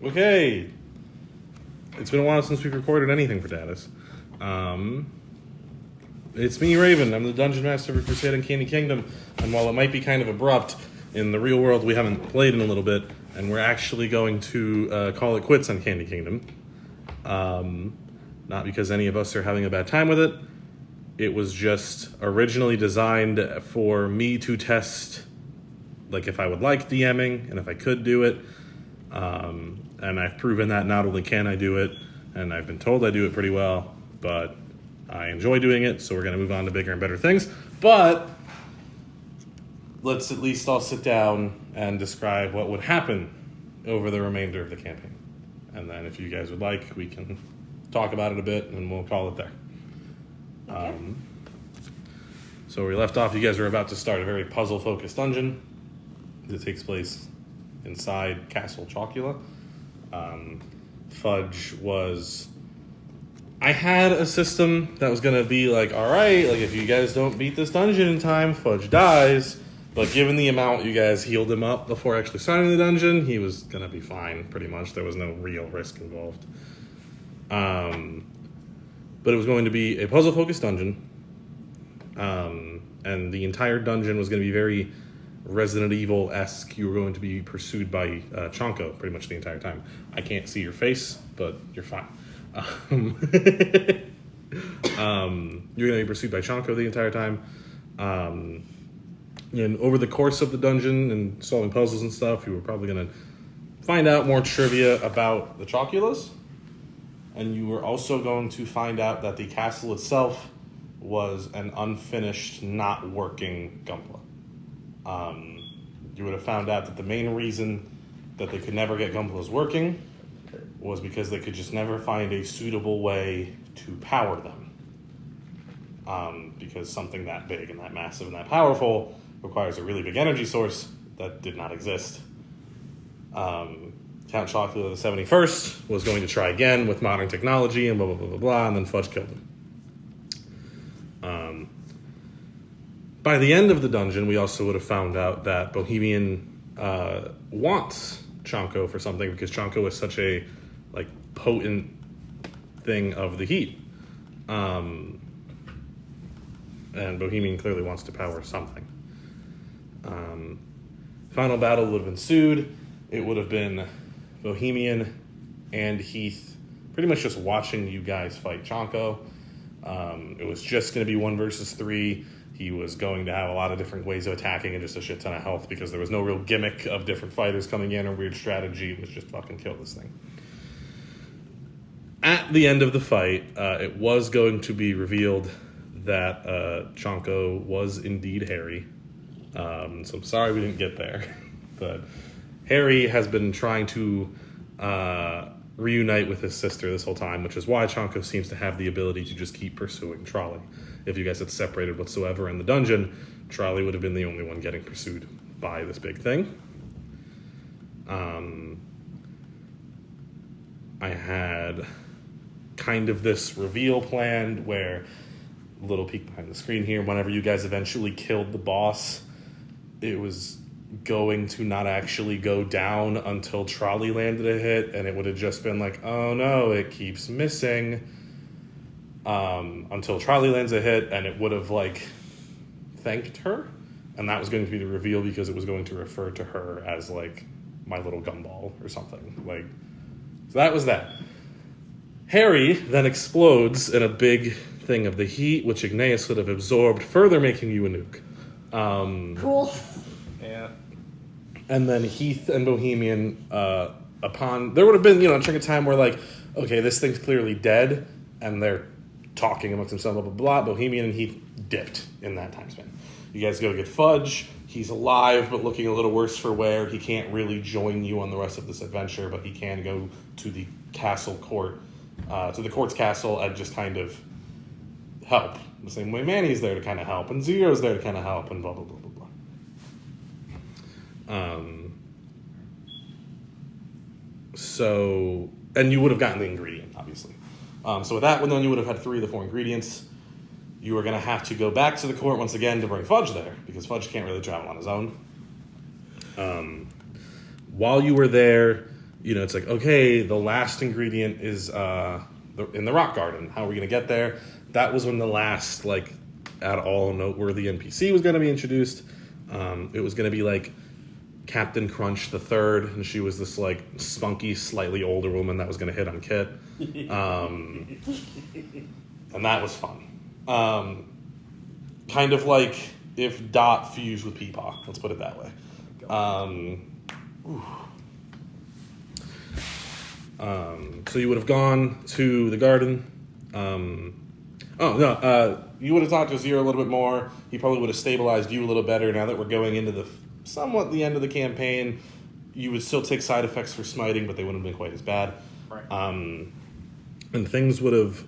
Okay. It's been a while since we've recorded anything for DADISS. It's me, Raven. I'm the Dungeon Master for Crusading Candy Kingdom. And while it might be kind of abrupt, in the real world we haven't played in a little bit, and we're actually going to call it quits on Candy Kingdom. Not because any of us are having a bad time with it. It was just originally designed for me to test, like, if I would like DMing and if I could do it. And I've proven that not only can I do it, and I've been told I do it pretty well, but I enjoy doing it, so we're going to move on to bigger and better things. But let's at least all sit down and describe what would happen over the remainder of the campaign. And then if you guys would like, we can talk about it a bit, and we'll call it there. Okay. So where we left off, you guys were about to start a very puzzle-focused dungeon that takes place inside Castle Choclatin. Fudge was... I had a system that was going to be like, all right, like if you guys don't beat this dungeon in time, Fudge dies. But given the amount you guys healed him up before actually starting the dungeon, he was going to be fine, pretty much. There was no real risk involved. But it was going to be a puzzle-focused dungeon. And the entire dungeon was going to be very Resident Evil-esque. You were going to be pursued by Chonko pretty much the entire time. I can't see your face, but you're fine. You're going to be pursued by Chonko the entire time. And over the course of the dungeon and solving puzzles and stuff, you were probably going to find out more trivia about the Choculas. And you were also going to find out that the castle itself was an unfinished, not working Gunpla. You would have found out that the main reason that they could never get Gunplas working was because they could just never find a suitable way to power them. Because something that big and that massive and that powerful requires a really big energy source that did not exist. Count Chocula the 71st was going to try again with modern technology and blah, blah, blah, blah, blah, and then Fudge killed him. By the end of the dungeon, we also would have found out that Bohemian wants Chonko for something because Chonko is such a potent thing of the heat. And Bohemian clearly wants to power something. Final battle would have ensued. It would have been Bohemian and Heath pretty much just watching you guys fight Chonko. It was just going to be 1 versus 3. He was going to have a lot of different ways of attacking and just a shit ton of health because there was no real gimmick of different fighters coming in or weird strategy. It was just fucking kill this thing. At the end of the fight, it was going to be revealed that Chonko was indeed Harry. So I'm sorry we didn't get there. But Harry has been trying to reunite with his sister this whole time, which is why Chonko seems to have the ability to just keep pursuing Trolli. If you guys had separated whatsoever in the dungeon, Trolli would have been the only one getting pursued by this big thing. I had kind of this reveal planned where, little peek behind the screen here, whenever you guys eventually killed the boss, it was going to not actually go down until Trolli landed a hit, and it would have just been like, oh no, it keeps missing. Until Trolli lands a hit, and it would have thanked her, and that was going to be the reveal because it was going to refer to her as my little gumball or something. So that was that. Harry then explodes in a big thing of the heat, which Igneas would have absorbed, further making you a nuke. Cool. Yeah. And then Heath and Bohemian, there would have been, a chunk of time where okay, this thing's clearly dead, and they're talking amongst themselves, blah, blah, blah. Bohemian and Heath dipped in that time span. You guys go get Fudge. He's alive, but looking a little worse for wear. He can't really join you on the rest of this adventure, but he can go to the castle court, to the court's castle, and just kind of help. The same way Manny's there to kind of help, and Zero's there to kind of help, and blah, blah, blah, blah, blah. And you would have gotten the ingredient, obviously. So with that one, then you would have had 3 of the 4 ingredients. You were going to have to go back to the court once again to bring Fudge there, because Fudge can't really travel on his own. While you were there, it's like, okay, the last ingredient is in the rock garden. How are we going to get there? That was when the last, like, at all noteworthy NPC was going to be introduced. It was going to be, like, Captain Crunch the Third, and she was this, like, spunky, slightly older woman that was going to hit on Kit. And that was fun. Kind of like if Dot fused with Peepaw. Let's put it that way. So you would have gone to the garden. You would have talked to Zero a little bit more. He probably would have stabilized you a little better. Now that we're going into somewhat the end of the campaign, you would still take side effects for smiting, but they wouldn't have been quite as bad. Right. And things would have...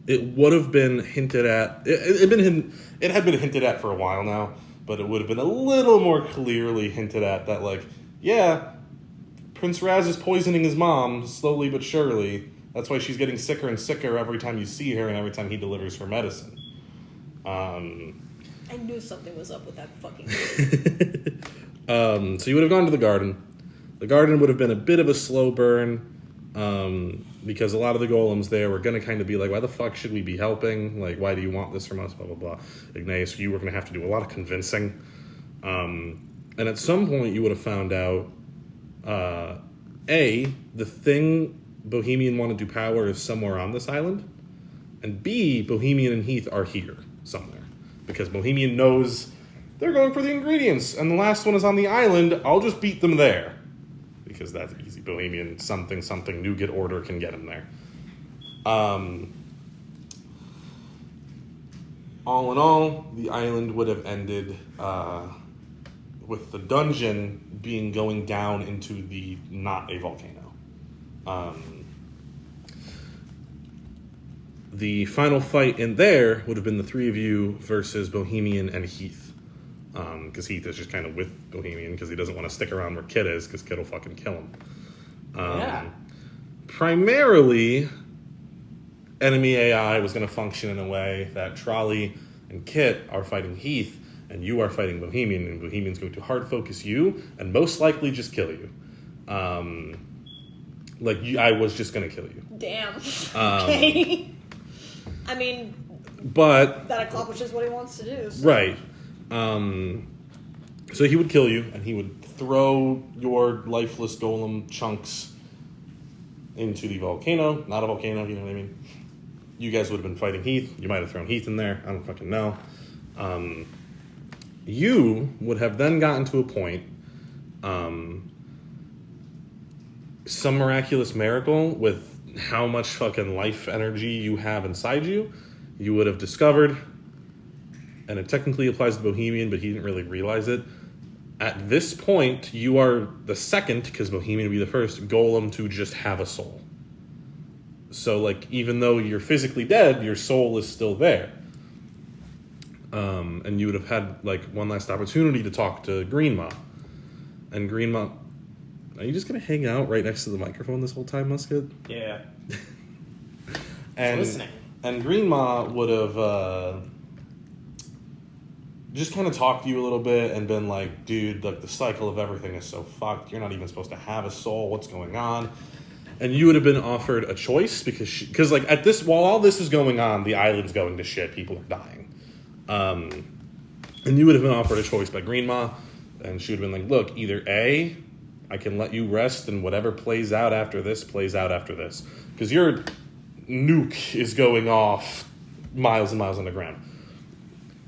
it would have been hinted at... It had been hinted at for a while now, but it would have been a little more clearly hinted at that, like, yeah, Prince Raz is poisoning his mom, slowly but surely. That's why she's getting sicker and sicker every time you see her and every time he delivers her medicine. I knew something was up with that fucking So you would have gone to the garden. The garden would have been a bit of a slow burn, because a lot of the golems there were going to kind of be like, why the fuck should we be helping? Like, why do you want this from us? Blah, blah, blah. Igneas, you were going to have to do a lot of convincing. And at some point you would have found out, A, the thing Bohemian wanted to power is somewhere on this island, and B, Bohemian and Heath are here somewhere. Because Bohemian knows they're going for the ingredients, and the last one is on the island, I'll just beat them there. Because that's easy. Bohemian, something, nougat order can get him there. All in all, the island would have ended with the dungeon being going down into the not a volcano. The final fight in there would have been the three of you versus Bohemian and Heath. Because Heath is just kind of with Bohemian because he doesn't want to stick around where Kit is because Kit will fucking kill him. Primarily, enemy AI was going to function in a way that Trolli and Kit are fighting Heath and you are fighting Bohemian, and Bohemian's going to hard focus you and most likely just kill you. I was just going to kill you. Damn. Okay. I mean, but that accomplishes what he wants to do. So. Right. So he would kill you, and he would throw your lifeless golem chunks into the volcano. Not a volcano, you know what I mean? You guys would have been fighting Heath. You might have thrown Heath in there. I don't fucking know. You would have then gotten to a point, some miraculous miracle with how much fucking life energy you have inside you, you would have discovered, and it technically applies to Bohemian, but he didn't really realize it. At this point, you are the second, because Bohemian would be the first, golem to just have a soul. So, like, even though you're physically dead, your soul is still there. And you would have had, like, one last opportunity to talk to Greenma. And Greenma... Are you just going to hang out right next to the microphone this whole time, Musket? Yeah. And listening. And Greenma would have just kind of talked to you a little bit and been like, dude, like, the cycle of everything is so fucked. You're not even supposed to have a soul. What's going on? And you would have been offered a choice because like, at this, while all this is going on, the island's going to shit. People are dying. And you would have been offered a choice by Greenma, and she would have been like, look, either A, I can let you rest, and whatever plays out after this, plays out after this. Because your nuke is going off miles and miles underground.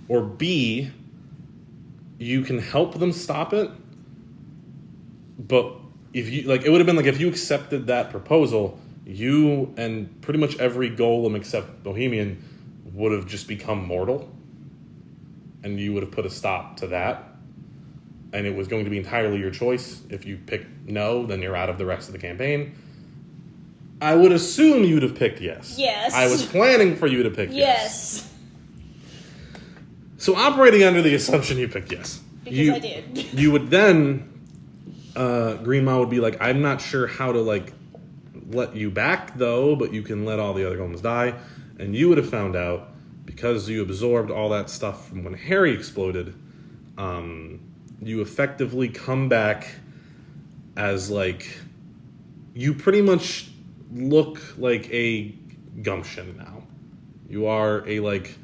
Or B, you can help them stop it, but if you, like, it would have been like if you accepted that proposal, you and pretty much every golem except Bohemian would have just become mortal, and you would have put a stop to that. And it was going to be entirely your choice. If you pick no, then you're out of the rest of the campaign. I would assume you'd have picked yes. Yes. I was planning for you to pick yes. Yes. So operating under the assumption you picked yes. Because I did. You would then, Greenma would be like, I'm not sure how to, like, let you back, though, but you can let all the other golems die. And you would have found out, because you absorbed all that stuff from when Harry exploded, you effectively come back as like you pretty much look like a gumption now. You are a like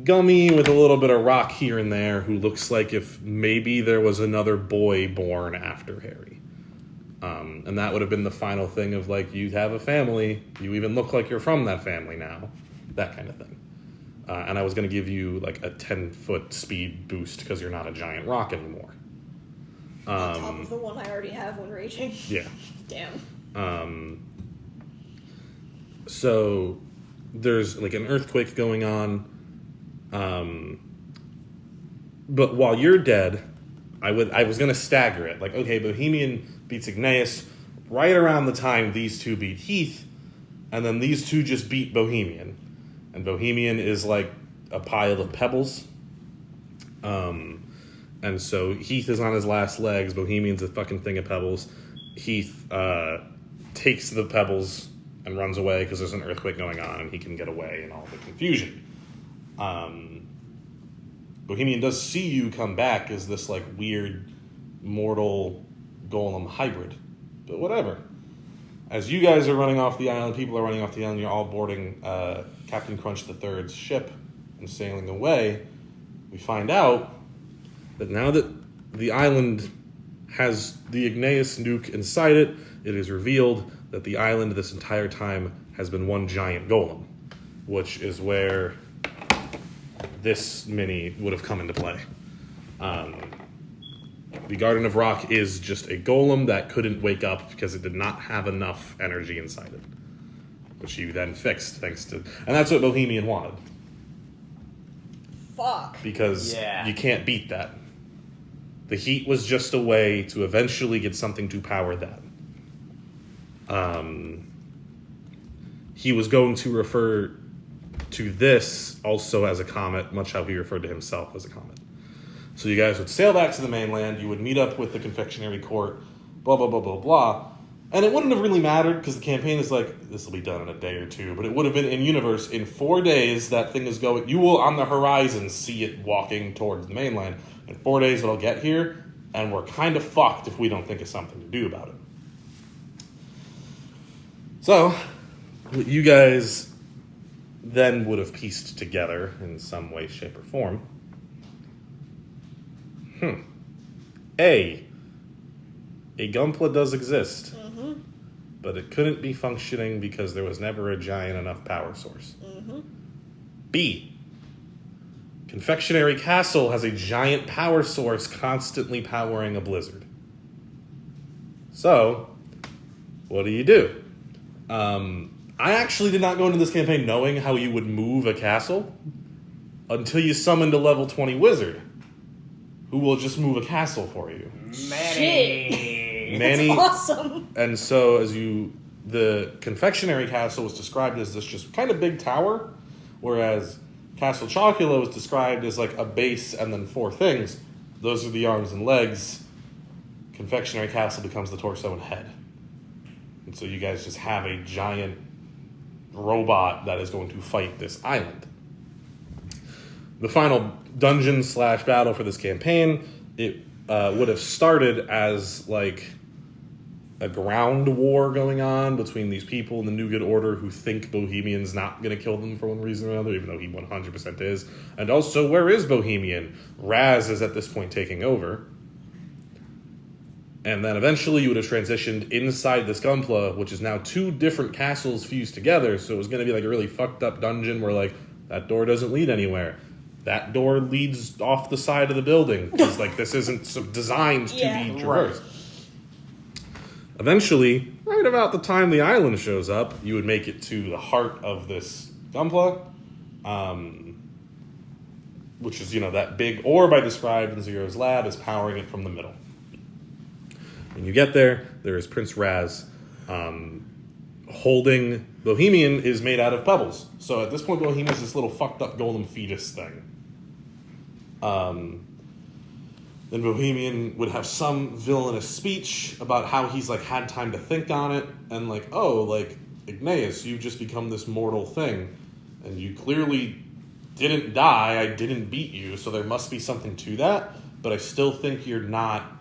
gummy with a little bit of rock here and there who looks like if maybe there was another boy born after Harry. And that would have been the final thing of like, you have a family, you even look like you're from that family now, that kind of thing. And I was going to give you like a 10-foot speed boost because you're not a giant rock anymore. On top of the one I already have when raging. Yeah. Damn. So there's like an earthquake going on. But while you're dead, I was going to stagger it. Like, okay, Bohemian beats Igneas right around the time these two beat Heath, and then these two just beat Bohemian. And Bohemian is like a pile of pebbles. And so Heath is on his last legs. Bohemian's a fucking thing of pebbles. Heath takes the pebbles and runs away because there's an earthquake going on and he can get away in all the confusion. Bohemian does see you come back as this like weird mortal golem hybrid. But whatever. As you guys are running off the island, people are running off the island, you're all boarding Captain Crunch III's ship and sailing away, we find out that now that the island has the Igneas nuke inside it, it is revealed that the island this entire time has been one giant golem, which is where this mini would have come into play. The Garden of Rock is just a golem that couldn't wake up because it did not have enough energy inside it, which you then fixed thanks to... And that's what Bohemian wanted. Fuck. Because you can't beat that. The heat was just a way to eventually get something to power that. He was going to refer to this also as a comet, much how he referred to himself as a comet. So you guys would sail back to the mainland, you would meet up with the confectionery court, blah, blah, blah, blah, blah. And it wouldn't have really mattered because the campaign is like, this will be done in a day or two, but it would have been in universe. In 4 days, that thing is going, you will on the horizon see it walking towards the mainland. In 4 days, it'll get here, and we're kind of fucked if we don't think of something to do about it. So, what you guys then would have pieced together in some way, shape, or form. A Gunpla does exist, but it couldn't be functioning because there was never a giant enough power source. B, Confectionery Castle has a giant power source constantly powering a blizzard. So, what do? I actually did not go into this campaign knowing how you would move a castle until you summoned a level 20 wizard who will just move a castle for you. Manny. That's awesome. And so the Confectionery Castle was described as this just kind of big tower, whereas Castle Chocula was described as like a base and then 4 things. Those are the arms and legs. Confectionery Castle becomes the torso and head. And so you guys just have a giant robot that is going to fight this island. The final dungeon / battle for this campaign, it would have started as like a ground war going on between these people in the New Good Order who think Bohemian's not going to kill them for one reason or another, even though he 100% is. And also, where is Bohemian? Raz is at this point taking over. And then eventually you would have transitioned inside this Gunpla, which is now 2 different castles fused together, so it was going to be like a really fucked up dungeon where like, that door doesn't lead anywhere. That door leads off the side of the building. Because like, this isn't designed to be traversed. Right. Eventually, right about the time the island shows up, you would make it to the heart of this Gunpla, which is, that big orb I described in Zero's lab is powering it from the middle. When you get there, there is Prince Raz holding... Bohemian is made out of pebbles. So at this point, Bohemian is this little fucked up golem fetus thing. Then Bohemian would have some villainous speech about how he's like had time to think on it, and like, oh, like, Igneas, you've just become this mortal thing, and you clearly didn't die, I didn't beat you, so there must be something to that, but I still think you're not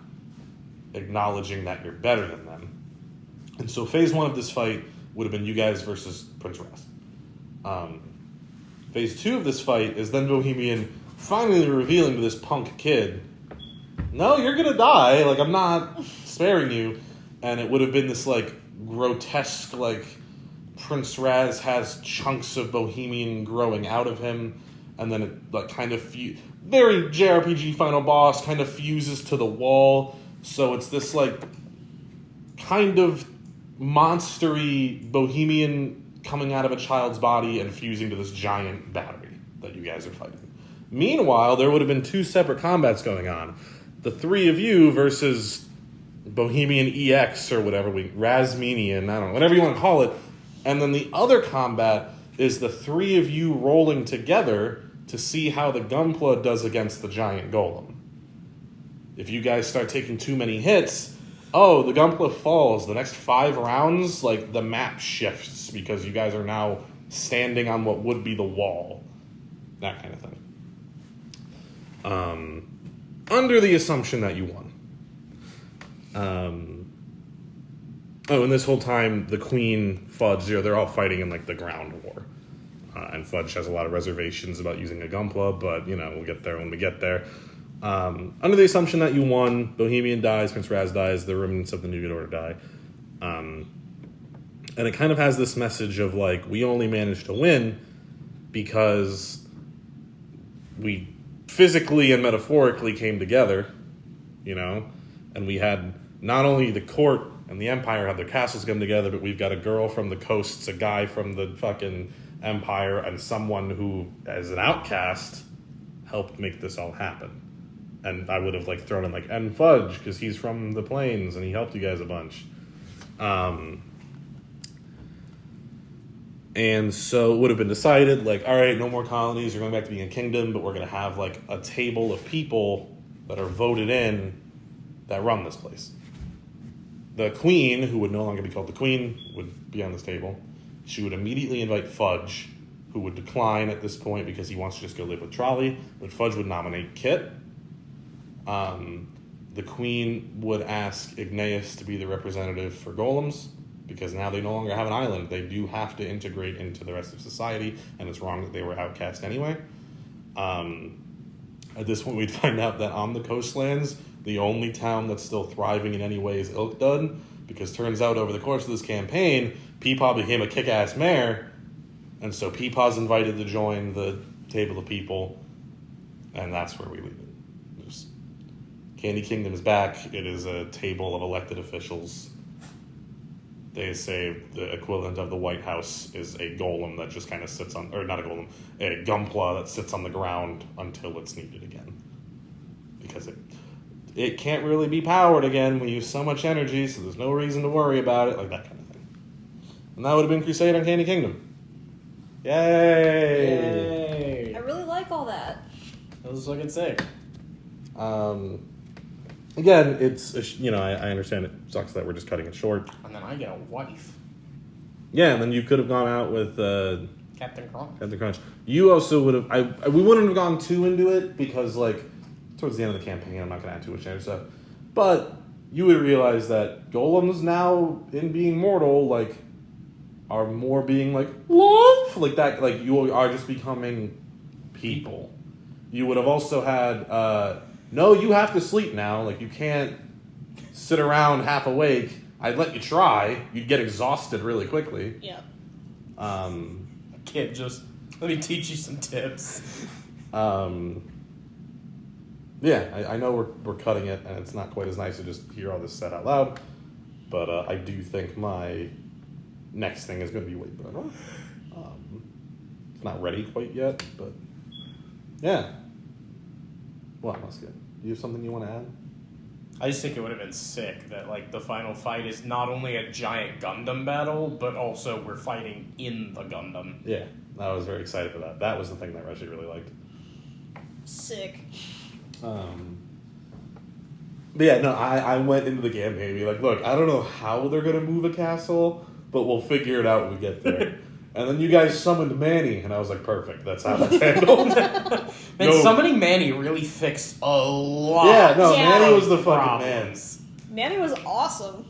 acknowledging that you're better than them. And so phase 1 of this fight would have been you guys versus Prince Raz. Phase 2 of this fight is then Bohemian finally revealing to this punk kid, no, you're gonna die, like, I'm not sparing you. And it would have been this, like, grotesque, like, Prince Raz has chunks of Bohemian growing out of him, and then it, like, kind of very JRPG final boss, kind of fuses to the wall. So it's this, like, kind of monstery Bohemian coming out of a child's body and fusing to this giant battery that you guys are fighting. Meanwhile, there would have been 2 separate combats going on. The 3 of you versus Bohemian EX or whatever, Razmenian, I don't know, whatever you want to call it. And then the other combat is the 3 of you rolling together to see how the Gunpla does against the giant golem. If you guys start taking too many hits, the Gunpla falls. The next 5 rounds, like, the map shifts because you guys are now standing on what would be the wall. That kind of thing. Under the assumption that you won. And this whole time, the Queen, Fudge, they're all fighting in, like, the ground war. And Fudge has a lot of reservations about using a Gunpla, but, we'll get there when we get there. Under the assumption that you won, Bohemian dies, Prince Raz dies, the remnants of the New Good Order die. And it kind of has this message of, like, we only managed to win because we physically and metaphorically came together, and we had not only the court and the empire had their castles come together, but we've got a girl from the coasts, a guy from the fucking empire, and someone who, as an outcast, helped make this all happen. And I would have, like, thrown in, like, and Fudge, because he's from the plains and he helped you guys a bunch. And so it would have been decided, like, all right, no more colonies, you're going back to being a kingdom, but we're going to have, like, a table of people that are voted in that run this place. The queen, who would no longer be called the queen, would be on this table. She would immediately invite Fudge, who would decline at this point because he wants to just go live with Trolli, but Fudge would nominate Kit. The queen would ask Igneas to be the representative for golems, because now they no longer have an island. They do have to integrate into the rest of society, and it's wrong that they were outcast anyway. At this point, we'd find out that on the coastlands, the only town that's still thriving in any way is Ilkdud, because turns out over the course of this campaign, Peepaw became a kick-ass mayor, and so Peepaw's invited to join the table of people, and that's where we leave it. Just, Candy Kingdom is back. It is a table of elected officials. They say the equivalent of the White House is a golem that just kind of sits on, or not a golem, a Gunpla that sits on the ground until it's needed again. Because it can't really be powered again. We use so much energy, so there's no reason to worry about it, like that kind of thing. And that would have been Crusade on Candy Kingdom. Yay! I really like all that. That was fucking sick. Again, it's, I understand it sucks that we're just cutting it short. And then I get a wife. Yeah, and then you could have gone out with Captain Crunch. Captain Crunch. You also would have, we wouldn't have gone too into it because, like, towards the end of the campaign, I'm not going to add too much other stuff. But you would realize that golems now, in being mortal, like, are more being, like, love, like that, like, you are just becoming people. You would have also had, no, you have to sleep now. Like, you can't sit around half awake. I'd let you try. You'd get exhausted really quickly. Yeah. Kid, just let me teach you some tips. Yeah, I know we're cutting it, and it's not quite as nice to just hear all this said out loud. But I do think my next thing is going to be way better. It's not ready quite yet, but yeah. Well, that's good. Do you have something you want to add? I just think it would have been sick that, like, the final fight is not only a giant Gundam battle, but also we're fighting in the Gundam. Yeah, I was very excited for that. That was the thing that Reggie really liked. Sick. But yeah, no, I went into the campaign being like, look, I don't know how they're going to move a castle, but we'll figure it out when we get there. And then you guys summoned Manny, and I was like, perfect, that's how that's handled. Man, summoning Manny really fixed a lot. Yeah, no, Yeah. Manny was the fucking man. Manny was awesome.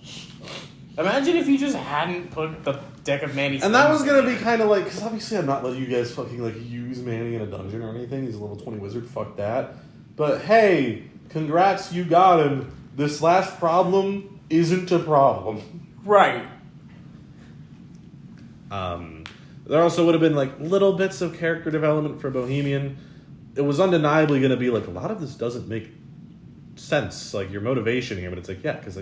Imagine if you just hadn't put the deck of Manny's. And that was things gonna in be there. kind of like, because obviously I'm not letting you guys fucking like use Manny in a dungeon or anything. He's a level 20 wizard, fuck that. But hey, congrats, you got him. This last problem isn't a problem. Right. There also would have been like little bits of character development for Bohemian. It was undeniably going to be like, a lot of this doesn't make sense, like your motivation here, but it's like, yeah, because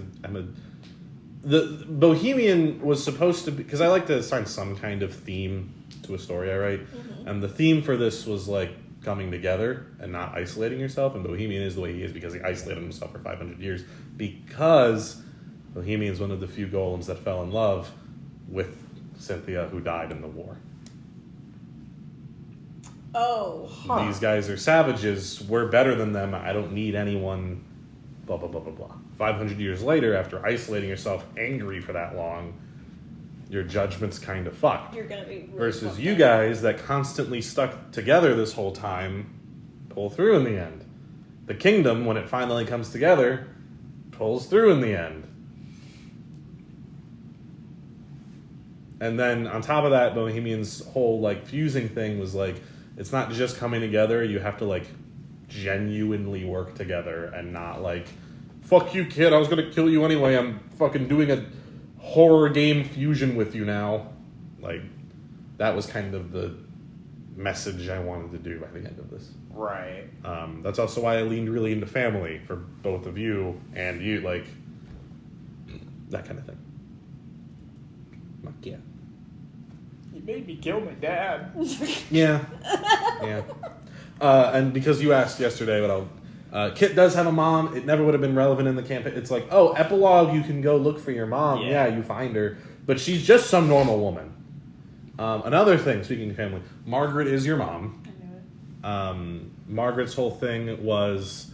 the Bohemian was supposed to be, because I like to assign some kind of theme to a story I write, and the theme for this was like coming together and not isolating yourself, and Bohemian is the way he is because he isolated himself for 500 years, because Bohemian is one of the few golems that fell in love with Cynthia, who died in the war. Oh. Huh. These guys are savages. We're better than them. I don't need anyone. Blah, blah, blah, blah, blah. 500 years later, after isolating yourself angry for that long, your judgment's kind of fucked. You're gonna be really Versus fucked you up. guys that constantly stuck together this whole time, pull through in the end. The kingdom, when it finally comes together, pulls through in the end. And then on top of that, Bohemian's whole like fusing thing was like, it's not just coming together, you have to like genuinely work together and not like, fuck you kid, I was gonna kill you anyway, I'm fucking doing a horror game fusion with you now. Like, that was kind of the message I wanted to do by the end of this. Right. That's also why I leaned really into family for both of you and you, like, that kind of thing. Like, yeah. You made me kill my dad. Yeah. Yeah. And because you asked yesterday, but Kit does have a mom. It never would have been relevant in the campaign. It's like, oh, epilogue, you can go look for your mom. Yeah. Yeah, you find her. But she's just some normal woman. Another thing, speaking of family, Margaret is your mom. I knew it. Margaret's whole thing was,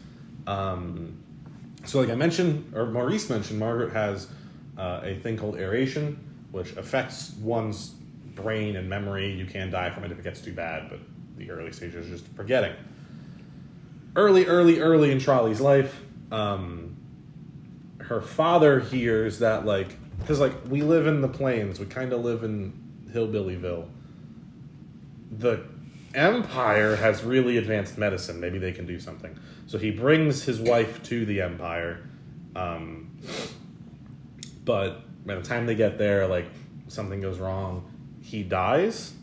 so like I mentioned, or Maurice mentioned, Margaret has a thing called aeration, which affects one's brain and memory. You can die from it if it gets too bad, but the early stages is just forgetting. Early in Trolli's life, her father hears that, like, because, like, we live in the plains, we kind of live in Hillbillyville. The Empire has really advanced medicine. Maybe they can do something. So he brings his wife to the Empire. But by the time they get there, like, something goes wrong. He dies.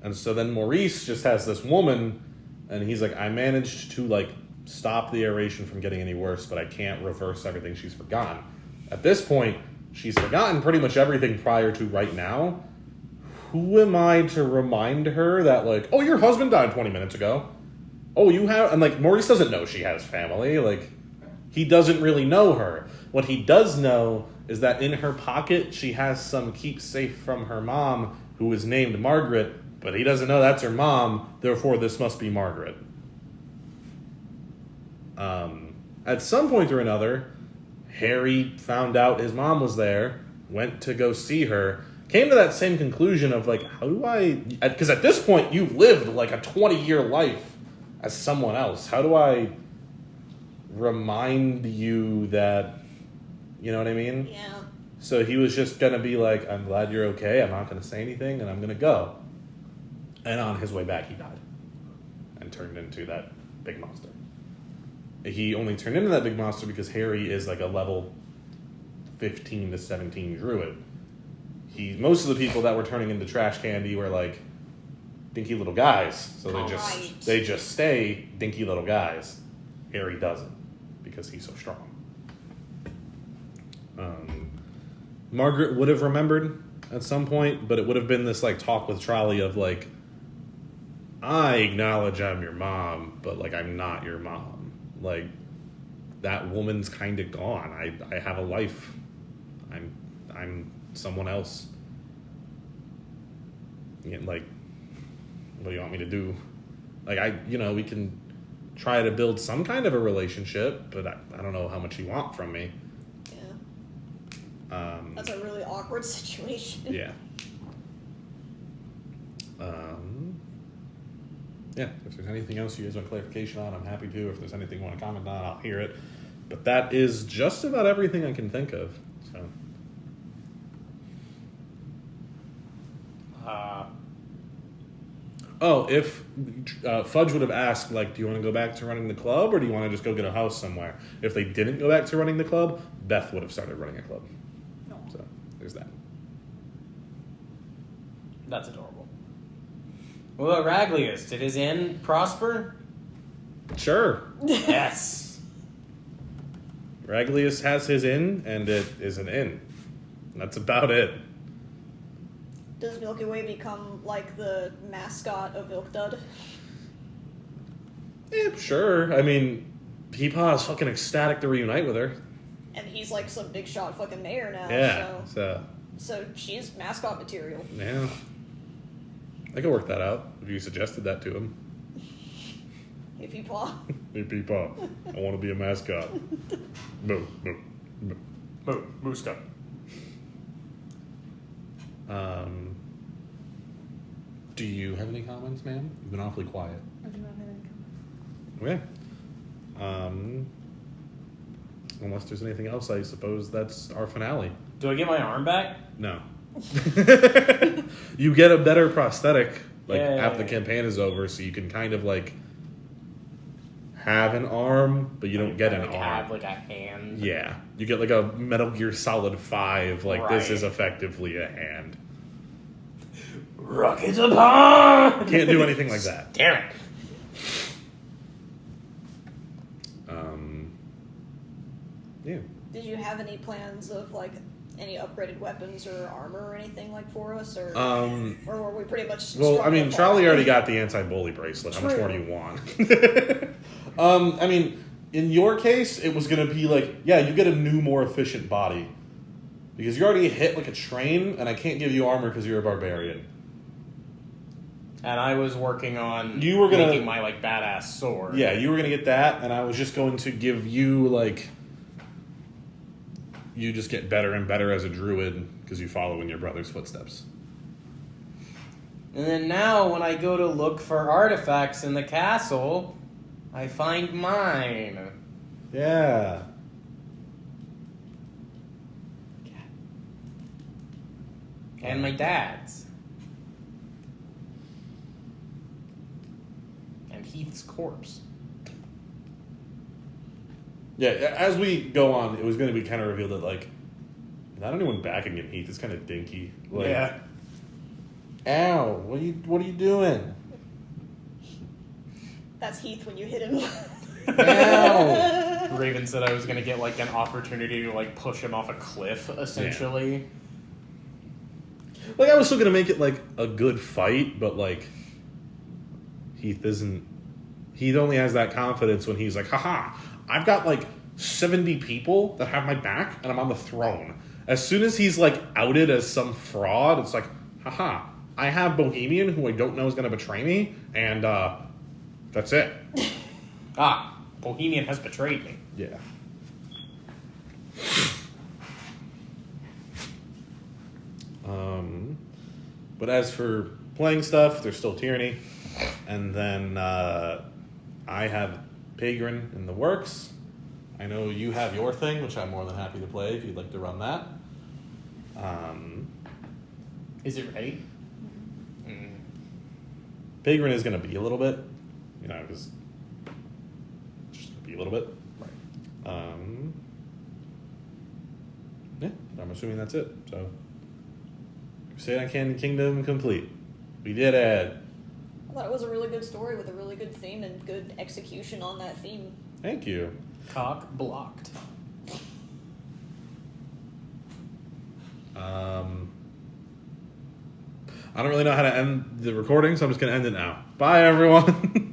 And so then Maurice just has this woman, and he's like, I managed to, like, stop the aeration from getting any worse, but I can't reverse everything she's forgotten. At this point, she's forgotten pretty much everything prior to right now. Who am I to remind her that, like, oh, your husband died 20 minutes ago. Oh, you have... And, like, Maurice doesn't know she has family. Like, he doesn't really know her. What he does know is that in her pocket, she has some keepsafe from her mom, who is named Margaret, but he doesn't know that's her mom, therefore this must be Margaret. At some point or another, Harry found out his mom was there, went to go see her, came to that same conclusion of, like, how do I... Because at this point, you've lived, like, a 20-year life as someone else. How do I remind you that... You know what I mean? Yeah. So he was just going to be like, I'm glad you're okay, I'm not going to say anything, and I'm going to go. And on his way back, he died. And turned into that big monster. He only turned into that big monster because Harry is like a level 15 to 17 druid. Most of the people that were turning into trash candy were like dinky little guys. So they just stay dinky little guys. Harry doesn't because he's so strong. Margaret would have remembered at some point, but it would have been this like talk with Trolli of like, I acknowledge I'm your mom, but like I'm not your mom. Like, that woman's kind of gone. I have a life. I'm someone else. Like, what do you want me to do? Like, we can try to build some kind of a relationship, but I don't know how much you want from me. Yeah. That's a really awkward situation. Yeah. Yeah, if there's anything else you guys want clarification on, I'm happy to. If there's anything you want to comment on, I'll hear it. But that is just about everything I can think of. So. Oh, if Fudge would have asked, like, do you want to go back to running the club, or do you want to just go get a house somewhere? If they didn't go back to running the club, Beth would have started running a club. No. So, there's that. That's adorable. What about Raglius? Did his inn prosper? Sure. Yes. Raglius has his inn, and it is an inn. That's about it. Does Milky Way become like the mascot of Ilkdud? Sure. I mean, Peepaw's fucking ecstatic to reunite with her. And he's like some big shot fucking mayor now. Yeah. So she's mascot material. Yeah. I could work that out if you suggested that to him. Hey, Peepaw. Hey, Peepaw, I want to be a mascot. Moo, moo, moo. Mooska. Do you have any comments, ma'am? You've been awfully quiet. I do not have any comments. Okay. Unless there's anything else, I suppose that's our finale. Do I get my arm back? No. You get a better prosthetic after the campaign is over, so you can kind of like have an arm, but you don't get an arm. Have like a hand. Yeah, you get like a Metal Gear Solid 5. Like this Right. is effectively a hand. Rockets upon! Can't do anything like that. Damn it. Yeah. Did you have any plans of like any upgraded weapons or armor or anything like for us, or were we pretty much? Well, I mean, strung Trolli up already got the anti-bully bracelet. How much True. more do you want? I mean, in your case, it was going to be like, yeah, you get a new, more efficient body. Because you already hit like a train, and I can't give you armor because you're a barbarian. And I was working on making my like badass sword. Yeah, you were going to get that, and I was just going to give you like... You just get better and better as a druid because you follow in your brother's footsteps. And then now when I go to look for artifacts in the castle, I find mine. Yeah. And my dad's. And Heath's corpse. Yeah, as we go on, it was going to be kind of revealed that, like, not anyone backing him, Heath. It's kind of dinky. Like, Yeah. Ow, what are you doing? That's Heath when you hit him. Ow. Raven said I was going to get, like, an opportunity to, like, push him off a cliff, essentially. Like, I was still going to make it, like, a good fight, but, like, Heath isn't... He only has that confidence when he's like, haha, I've got, like, 70 people that have my back, and I'm on the throne. As soon as he's, like, outed as some fraud, it's like, haha, I have Bohemian, who I don't know is going to betray me, and, that's it. Bohemian has betrayed me. Yeah. But as for playing stuff, there's still Tyranny. And then I have Pagan in the works. I know you have your thing, which I'm more than happy to play if you'd like to run that. Is it ready? Pagan is going to be a little bit, because it's just going to be a little bit. Right. Yeah, I'm assuming that's it. So, Crusade on Candy Kingdom complete. We did it. I thought it was a really good story with a really good theme and good execution on that theme. Thank you. Cock blocked. I don't really know how to end the recording, so I'm just going to end it now. Bye, everyone.